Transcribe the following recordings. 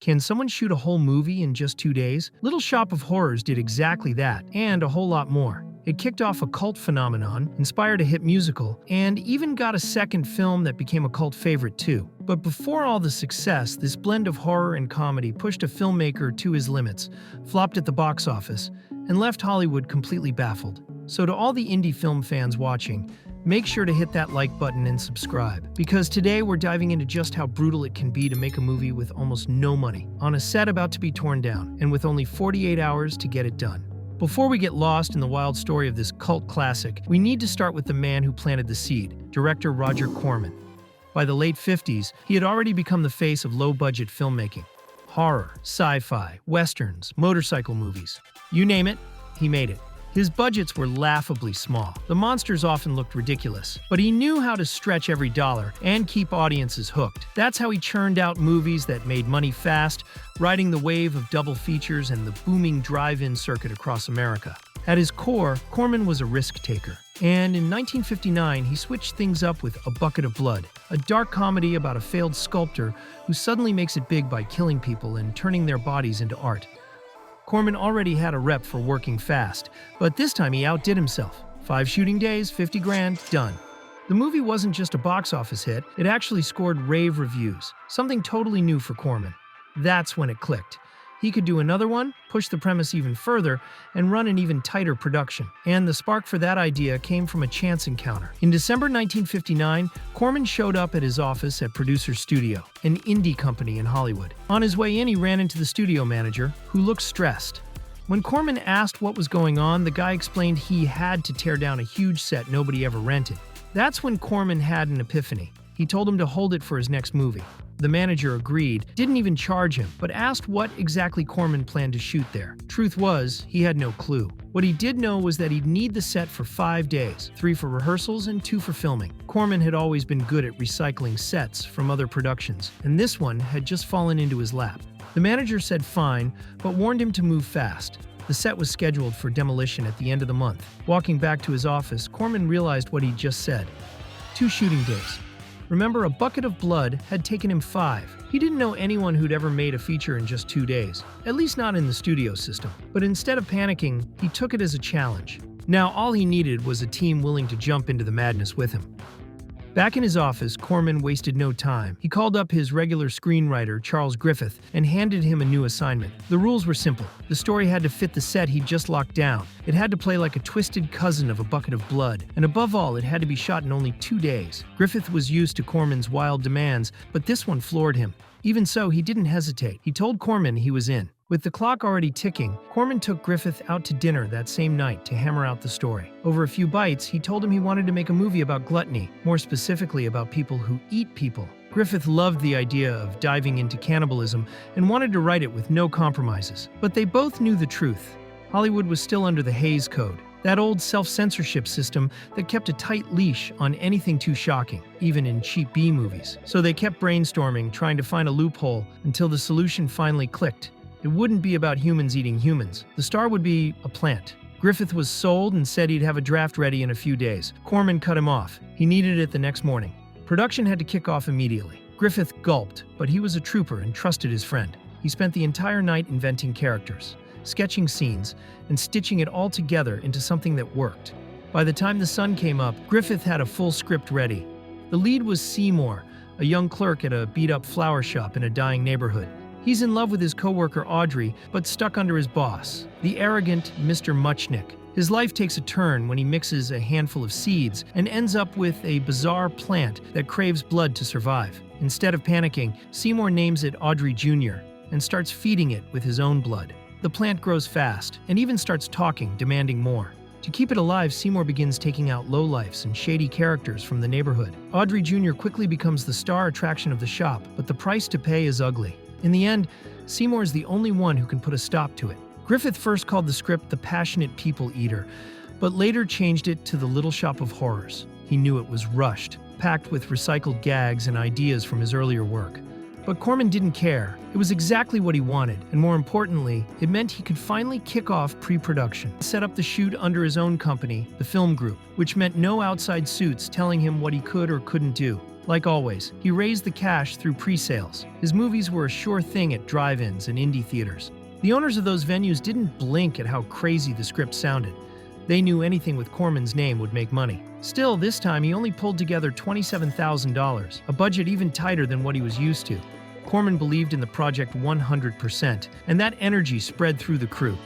Can someone shoot a whole movie in just 2 days? Little Shop of Horrors did exactly that, and a whole lot more. It kicked off a cult phenomenon, inspired a hit musical, and even got a second film that became a cult favorite too. But before all the success, this blend of horror and comedy pushed a filmmaker to his limits, flopped at the box office, and left Hollywood completely baffled. So to all the indie film fans watching, make sure to hit that like button and subscribe, because today we're diving into just how brutal it can be to make a movie with almost no money, on a set about to be torn down, and with only 48 hours to get it done. Before we get lost in the wild story of this cult classic, we need to start with the man who planted the seed, director Roger Corman. By the late 50s, he had already become the face of low-budget filmmaking. Horror, sci-fi, westerns, motorcycle movies. You name it, he made it. His budgets were laughably small. The monsters often looked ridiculous, but he knew how to stretch every dollar and keep audiences hooked. That's how he churned out movies that made money fast, riding the wave of double features and the booming drive-in circuit across America. At his core, Corman was a risk-taker. And in 1959, he switched things up with A Bucket of Blood, a dark comedy about a failed sculptor who suddenly makes it big by killing people and turning their bodies into art. Corman already had a rep for working fast, but this time he outdid himself. 5 shooting days, 50 grand, done. The movie wasn't just a box office hit, it actually scored rave reviews, something totally new for Corman. That's when it clicked. He could do another one, push the premise even further, and run an even tighter production. And the spark for that idea came from a chance encounter. In December 1959, Corman showed up at his office at Producer's Studio, an indie company in Hollywood. On his way in, he ran into the studio manager, who looked stressed. When Corman asked what was going on, the guy explained he had to tear down a huge set nobody ever rented. That's when Corman had an epiphany. He told him to hold it for his next movie. The manager agreed, didn't even charge him, but asked what exactly Corman planned to shoot there. Truth was, he had no clue. What he did know was that he'd need the set for 5 days, 3 for rehearsals and 2 for filming. Corman had always been good at recycling sets from other productions, and this one had just fallen into his lap. The manager said fine, but warned him to move fast. The set was scheduled for demolition at the end of the month. Walking back to his office, Corman realized what he'd just said. 2 shooting days. Remember, A Bucket of Blood had taken him 5. He didn't know anyone who'd ever made a feature in just 2 days, at least not in the studio system. But instead of panicking, he took it as a challenge. Now all he needed was a team willing to jump into the madness with him. Back in his office, Corman wasted no time. He called up his regular screenwriter, Charles Griffith, and handed him a new assignment. The rules were simple. The story had to fit the set he'd just locked down. It had to play like a twisted cousin of A Bucket of Blood. And above all, it had to be shot in only 2 days. Griffith was used to Corman's wild demands, but this one floored him. Even so, he didn't hesitate. He told Corman he was in. With the clock already ticking, Corman took Griffith out to dinner that same night to hammer out the story. Over a few bites, he told him he wanted to make a movie about gluttony, more specifically about people who eat people. Griffith loved the idea of diving into cannibalism and wanted to write it with no compromises. But they both knew the truth. Hollywood was still under the Haze Code, that old self-censorship system that kept a tight leash on anything too shocking, even in cheap B-movies. So they kept brainstorming, trying to find a loophole, until the solution finally clicked. It wouldn't be about humans eating humans. The star would be a plant. Griffith was sold and said he'd have a draft ready in a few days. Corman cut him off. He needed it the next morning. Production had to kick off immediately. Griffith gulped, but he was a trooper and trusted his friend. He spent the entire night inventing characters, sketching scenes, and stitching it all together into something that worked. By the time the sun came up, Griffith had a full script ready. The lead was Seymour, a young clerk at a beat-up flower shop in a dying neighborhood. He's in love with his coworker Audrey, but stuck under his boss, the arrogant Mr. Muchnick. His life takes a turn when he mixes a handful of seeds and ends up with a bizarre plant that craves blood to survive. Instead of panicking, Seymour names it Audrey Jr. and starts feeding it with his own blood. The plant grows fast and even starts talking, demanding more. To keep it alive, Seymour begins taking out lowlifes and shady characters from the neighborhood. Audrey Jr. quickly becomes the star attraction of the shop, but the price to pay is ugly. In the end, Seymour is the only one who can put a stop to it. Griffith first called the script The Passionate People Eater, but later changed it to The Little Shop of Horrors. He knew it was rushed, packed with recycled gags and ideas from his earlier work. But Corman didn't care. It was exactly what he wanted, and more importantly, it meant he could finally kick off pre-production, set up the shoot under his own company, the Film Group, which meant no outside suits telling him what he could or couldn't do. Like always, he raised the cash through pre-sales. His movies were a sure thing at drive-ins and indie theaters. The owners of those venues didn't blink at how crazy the script sounded. They knew anything with Corman's name would make money. Still, this time he only pulled together $27,000, a budget even tighter than what he was used to. Corman believed in the project 100%, and that energy spread through the crew.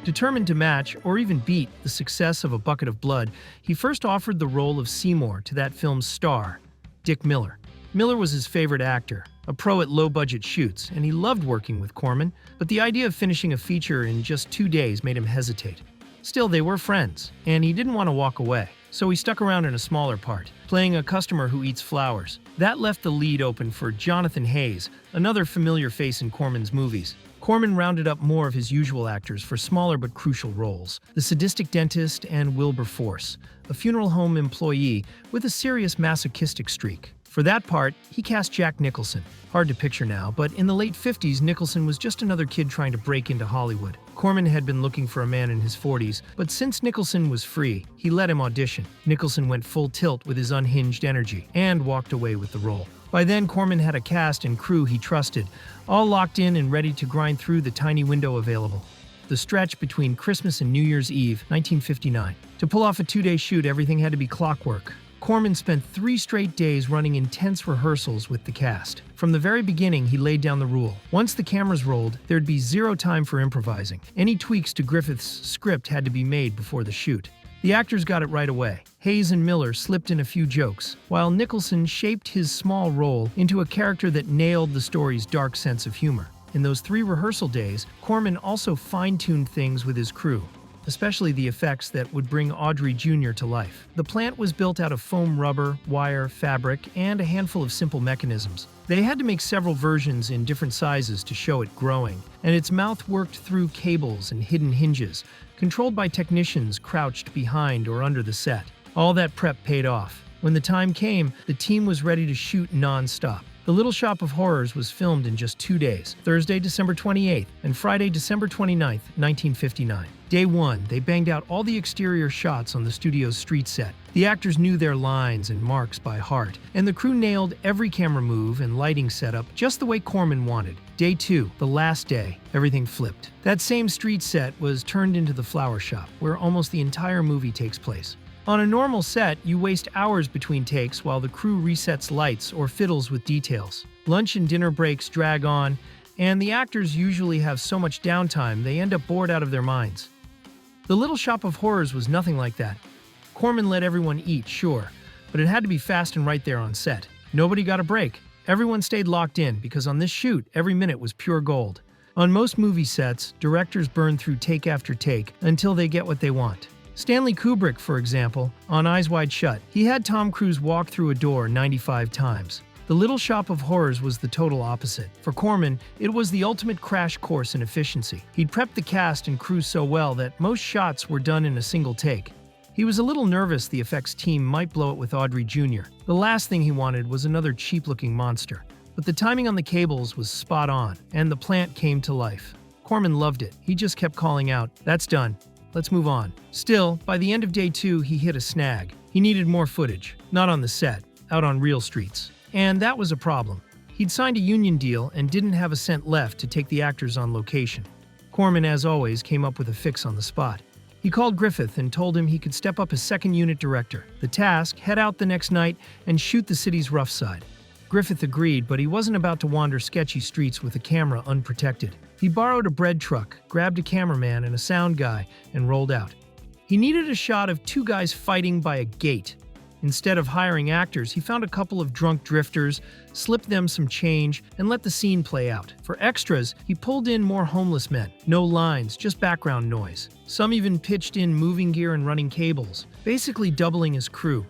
Determined to match, or even beat, the success of A Bucket of Blood, he first offered the role of Seymour to that film's star, Dick Miller. Miller was his favorite actor, a pro at low-budget shoots, and he loved working with Corman, but the idea of finishing a feature in just 2 days made him hesitate. Still, they were friends, and he didn't want to walk away, so he stuck around in a smaller part, playing a customer who eats flowers. That left the lead open for Jonathan Haze, another familiar face in Corman's movies. Corman rounded up more of his usual actors for smaller but crucial roles: the sadistic dentist and Wilbur Force, a funeral home employee with a serious masochistic streak. For that part, he cast Jack Nicholson. Hard to picture now, but in the late 50s, Nicholson was just another kid trying to break into Hollywood. Corman had been looking for a man in his 40s, but since Nicholson was free, he let him audition. Nicholson went full tilt with his unhinged energy and walked away with the role. By then, Corman had a cast and crew he trusted, all locked in and ready to grind through the tiny window available. The stretch between Christmas and New Year's Eve, 1959. To pull off a 2-day shoot, everything had to be clockwork. Corman spent 3 straight days running intense rehearsals with the cast. From the very beginning, he laid down the rule. Once the cameras rolled, there'd be zero time for improvising. Any tweaks to Griffith's script had to be made before the shoot. The actors got it right away. Haze and Miller slipped in a few jokes, while Nicholson shaped his small role into a character that nailed the story's dark sense of humor. In those 3 rehearsal days, Corman also fine-tuned things with his crew, especially the effects that would bring Audrey Jr. to life. The plant was built out of foam rubber, wire, fabric, and a handful of simple mechanisms. They had to make several versions in different sizes to show it growing, and its mouth worked through cables and hidden hinges, controlled by technicians crouched behind or under the set. All that prep paid off. When the time came, the team was ready to shoot non-stop. The Little Shop of Horrors was filmed in just 2 days, Thursday, December 28th, and Friday, December 29th, 1959. Day 1, they banged out all the exterior shots on the studio's street set. The actors knew their lines and marks by heart, and the crew nailed every camera move and lighting setup just the way Corman wanted. Day 2, the last day, everything flipped. That same street set was turned into the flower shop, where almost the entire movie takes place. On a normal set, you waste hours between takes while the crew resets lights or fiddles with details. Lunch and dinner breaks drag on, and the actors usually have so much downtime they end up bored out of their minds. The Little Shop of Horrors was nothing like that. Corman let everyone eat, sure, but it had to be fast and right there on set. Nobody got a break. Everyone stayed locked in because on this shoot, every minute was pure gold. On most movie sets, directors burn through take after take until they get what they want. Stanley Kubrick, for example, on Eyes Wide Shut, he had Tom Cruise walk through a door 95 times. The Little Shop of Horrors was the total opposite. For Corman, it was the ultimate crash course in efficiency. He'd prepped the cast and crew so well that most shots were done in a single take. He was a little nervous the effects team might blow it with Audrey Jr. The last thing he wanted was another cheap-looking monster. But the timing on the cables was spot on, and the plant came to life. Corman loved it. He just kept calling out, "That's done. Let's move on." Still, by the end of day 2, he hit a snag. He needed more footage, not on the set, out on real streets. And that was a problem. He'd signed a union deal and didn't have a cent left to take the actors on location. Corman, as always, came up with a fix on the spot. He called Griffith and told him he could step up as second unit director. The task, head out the next night and shoot the city's rough side. Griffith agreed, but he wasn't about to wander sketchy streets with a camera unprotected. He borrowed a bread truck, grabbed a cameraman and a sound guy, and rolled out. He needed a shot of 2 guys fighting by a gate. Instead of hiring actors, he found a couple of drunk drifters, slipped them some change, and let the scene play out. For extras, he pulled in more homeless men. No lines, just background noise. Some even pitched in moving gear and running cables, basically doubling his crew.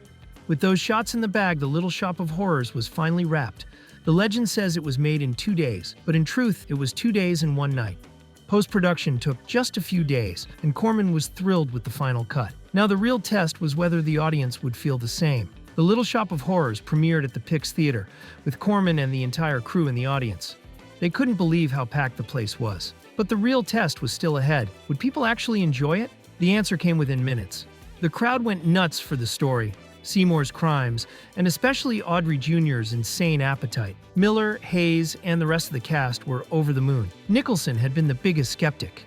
With those shots in the bag, the Little Shop of Horrors was finally wrapped. The legend says it was made in 2 days, but in truth, it was 2 days and 1 night. Post-production took just a few days, and Corman was thrilled with the final cut. Now the real test was whether the audience would feel the same. The Little Shop of Horrors premiered at the Pix Theater, with Corman and the entire crew in the audience. They couldn't believe how packed the place was. But the real test was still ahead. Would people actually enjoy it? The answer came within minutes. The crowd went nuts for the story. Seymour's crimes, and especially Audrey Jr.'s insane appetite. Miller, Haze, and the rest of the cast were over the moon. Nicholson had been the biggest skeptic.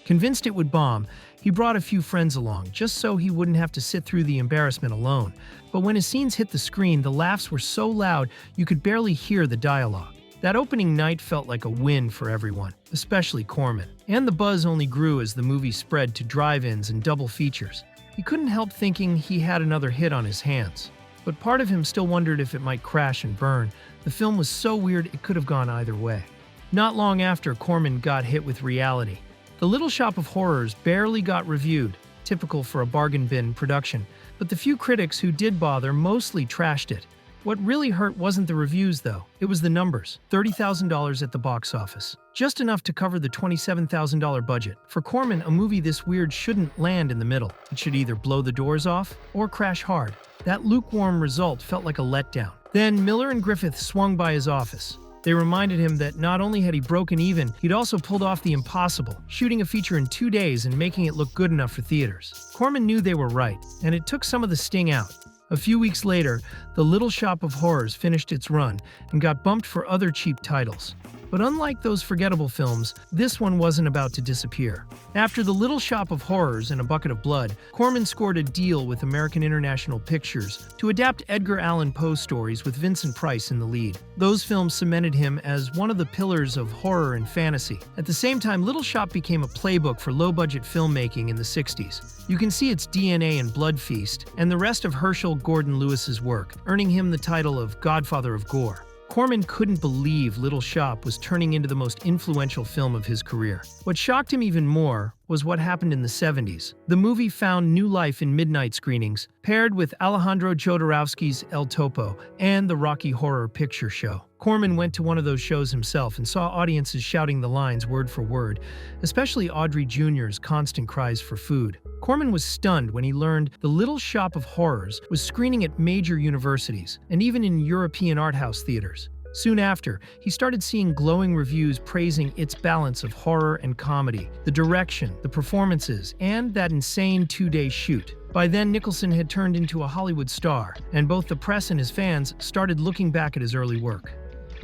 Convinced it would bomb, he brought a few friends along, just so he wouldn't have to sit through the embarrassment alone. But when his scenes hit the screen, the laughs were so loud you could barely hear the dialogue. That opening night felt like a win for everyone, especially Corman. And the buzz only grew as the movie spread to drive-ins and double features. He couldn't help thinking he had another hit on his hands. But part of him still wondered if it might crash and burn. The film was so weird it could have gone either way. Not long after, Corman got hit with reality. The Little Shop of Horrors barely got reviewed, typical for a bargain bin production, but the few critics who did bother mostly trashed it. What really hurt wasn't the reviews, though. It was the numbers. $30,000 at the box office. Just enough to cover the $27,000 budget. For Corman, a movie this weird shouldn't land in the middle. It should either blow the doors off or crash hard. That lukewarm result felt like a letdown. Then Miller and Griffith swung by his office. They reminded him that not only had he broken even, he'd also pulled off the impossible, shooting a feature in 2 days and making it look good enough for theaters. Corman knew they were right, and it took some of the sting out. A few weeks later, The Little Shop of Horrors finished its run and got bumped for other cheap titles. But unlike those forgettable films, this one wasn't about to disappear. After The Little Shop of Horrors and A Bucket of Blood, Corman scored a deal with American International Pictures to adapt Edgar Allan Poe stories with Vincent Price in the lead. Those films cemented him as one of the pillars of horror and fantasy. At the same time, Little Shop became a playbook for low-budget filmmaking in the 60s. You can see its DNA in Blood Feast and the rest of Herschel Gordon Lewis's work, earning him the title of Godfather of Gore. Corman couldn't believe Little Shop was turning into the most influential film of his career. What shocked him even more was what happened in the 70s. The movie found new life in midnight screenings, paired with Alejandro Jodorowsky's El Topo and the Rocky Horror Picture Show. Corman went to one of those shows himself and saw audiences shouting the lines word for word, especially Audrey Jr.'s constant cries for food. Corman was stunned when he learned The Little Shop of Horrors was screening at major universities and even in European art house theaters. Soon after, he started seeing glowing reviews praising its balance of horror and comedy, the direction, the performances, and that insane 2-day shoot. By then, Nicholson had turned into a Hollywood star, and both the press and his fans started looking back at his early work.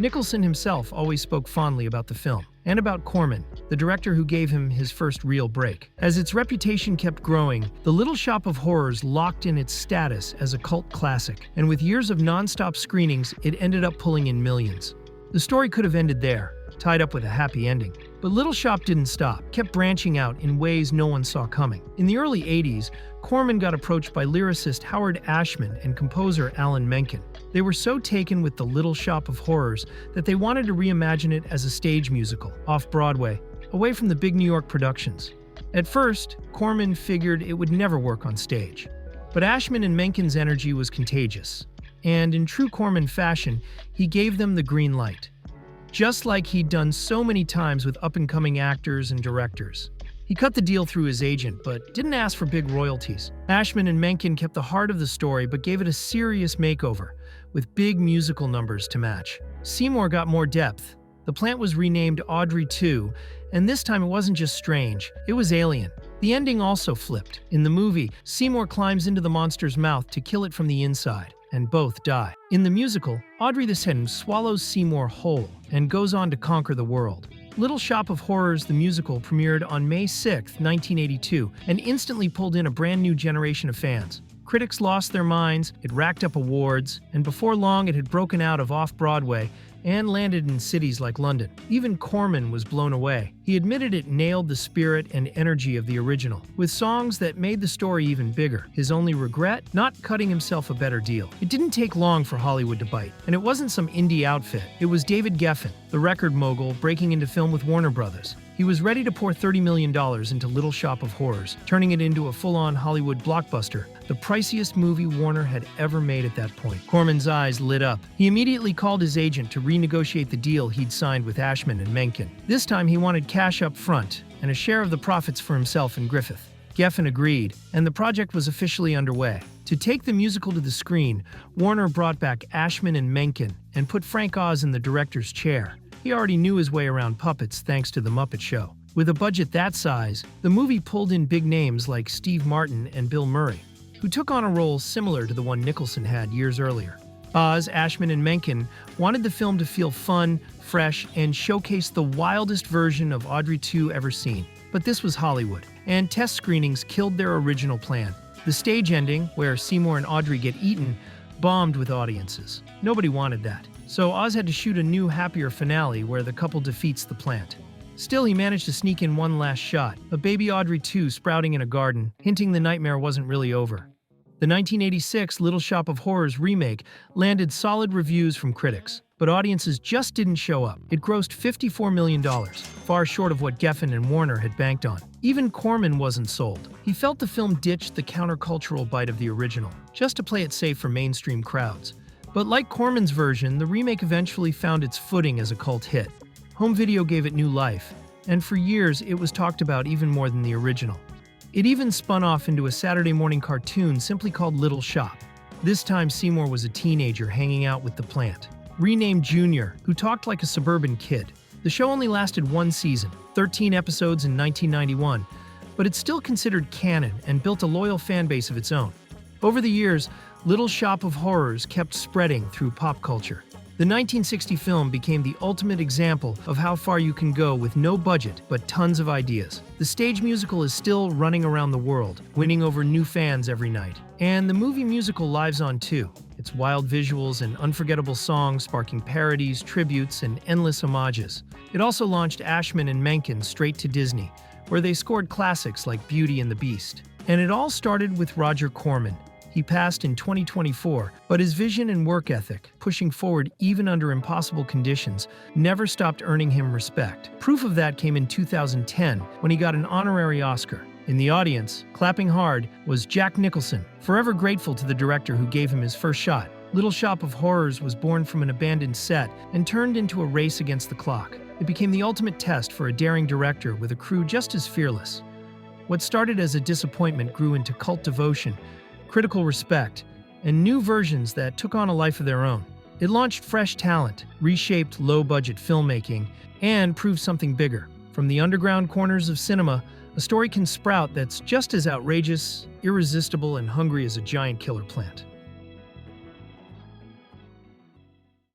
Nicholson himself always spoke fondly about the film, and about Corman, the director who gave him his first real break. As its reputation kept growing, The Little Shop of Horrors locked in its status as a cult classic, and with years of non-stop screenings, it ended up pulling in millions. The story could have ended there, tied up with a happy ending. But Little Shop didn't stop, kept branching out in ways no one saw coming. In the early 80s, Corman got approached by lyricist Howard Ashman and composer Alan Menken. They were so taken with The Little Shop of Horrors that they wanted to reimagine it as a stage musical, off-Broadway, away from the big New York productions. At first, Corman figured it would never work on stage. But Ashman and Menken's energy was contagious, and in true Corman fashion, he gave them the green light. Just like he'd done so many times with up-and-coming actors and directors. He cut the deal through his agent, but didn't ask for big royalties. Ashman and Menken kept the heart of the story, but gave it a serious makeover, with big musical numbers to match. Seymour got more depth. The plant was renamed Audrey 2, and this time it wasn't just strange, it was alien. The ending also flipped. In the movie, Seymour climbs into the monster's mouth to kill it from the inside, and both die. In the musical, Audrey the Hen swallows Seymour whole and goes on to conquer the world. Little Shop of Horrors the musical premiered on May 6, 1982, and instantly pulled in a brand new generation of fans. Critics lost their minds, it racked up awards, and before long it had broken out of off-Broadway and landed in cities like London. Even Corman was blown away. He admitted it nailed the spirit and energy of the original, with songs that made the story even bigger. His only regret? Not cutting himself a better deal. It didn't take long for Hollywood to bite, and it wasn't some indie outfit. It was David Geffen, the record mogul, breaking into film with Warner Brothers. He was ready to pour $30 million into Little Shop of Horrors, turning it into a full-on Hollywood blockbuster, the priciest movie Warner had ever made at that point. Corman's eyes lit up. He immediately called his agent to renegotiate the deal he'd signed with Ashman and Menken. This time he wanted cash up front and a share of the profits for himself and Griffith. Geffen agreed, and the project was officially underway. To take the musical to the screen, Warner brought back Ashman and Menken and put Frank Oz in the director's chair. He already knew his way around puppets thanks to The Muppet Show. With a budget that size, the movie pulled in big names like Steve Martin and Bill Murray. who took on a role similar to the one Nicholson had years earlier. Oz, Ashman, and Menken wanted the film to feel fun, fresh, and showcase the wildest version of Audrey II ever seen. But this was Hollywood, and test screenings killed their original plan. The stage ending, where Seymour and Audrey get eaten, bombed with audiences. Nobody wanted that. So Oz had to shoot a new, happier finale where the couple defeats the plant. Still, he managed to sneak in one last shot, a baby Audrey II sprouting in a garden, hinting the nightmare wasn't really over. The 1986 Little Shop of Horrors remake landed solid reviews from critics, but audiences just didn't show up. It grossed $54 million, far short of what Geffen and Warner had banked on. Even Corman wasn't sold. He felt the film ditched the countercultural bite of the original, just to play it safe for mainstream crowds. But like Corman's version, the remake eventually found its footing as a cult hit. Home video gave it new life, and for years it was talked about even more than the original. It even spun off into a Saturday morning cartoon simply called Little Shop. This time Seymour was a teenager hanging out with the plant, renamed Junior, who talked like a suburban kid. The show only lasted one season, 13 episodes in 1991, but it's still considered canon and built a loyal fan base of its own. Over the years, Little Shop of Horrors kept spreading through pop culture. The 1960 film became the ultimate example of how far you can go with no budget but tons of ideas. The stage musical is still running around the world, winning over new fans every night. And the movie musical lives on too. Its wild visuals and unforgettable songs sparking parodies, tributes, and endless homages. It also launched Ashman and Menken straight to Disney, where they scored classics like Beauty and the Beast. And it all started with Roger Corman. He passed in 2024, but his vision and work ethic, pushing forward even under impossible conditions, never stopped earning him respect. Proof of that came in 2010, when he got an honorary Oscar. In the audience, clapping hard, was Jack Nicholson, forever grateful to the director who gave him his first shot. Little Shop of Horrors was born from an abandoned set and turned into a race against the clock. It became the ultimate test for a daring director with a crew just as fearless. What started as a disappointment grew into cult devotion, critical respect, and new versions that took on a life of their own. It launched fresh talent, reshaped low-budget filmmaking, and proved something bigger. From the underground corners of cinema, a story can sprout that's just as outrageous, irresistible, and hungry as a giant killer plant.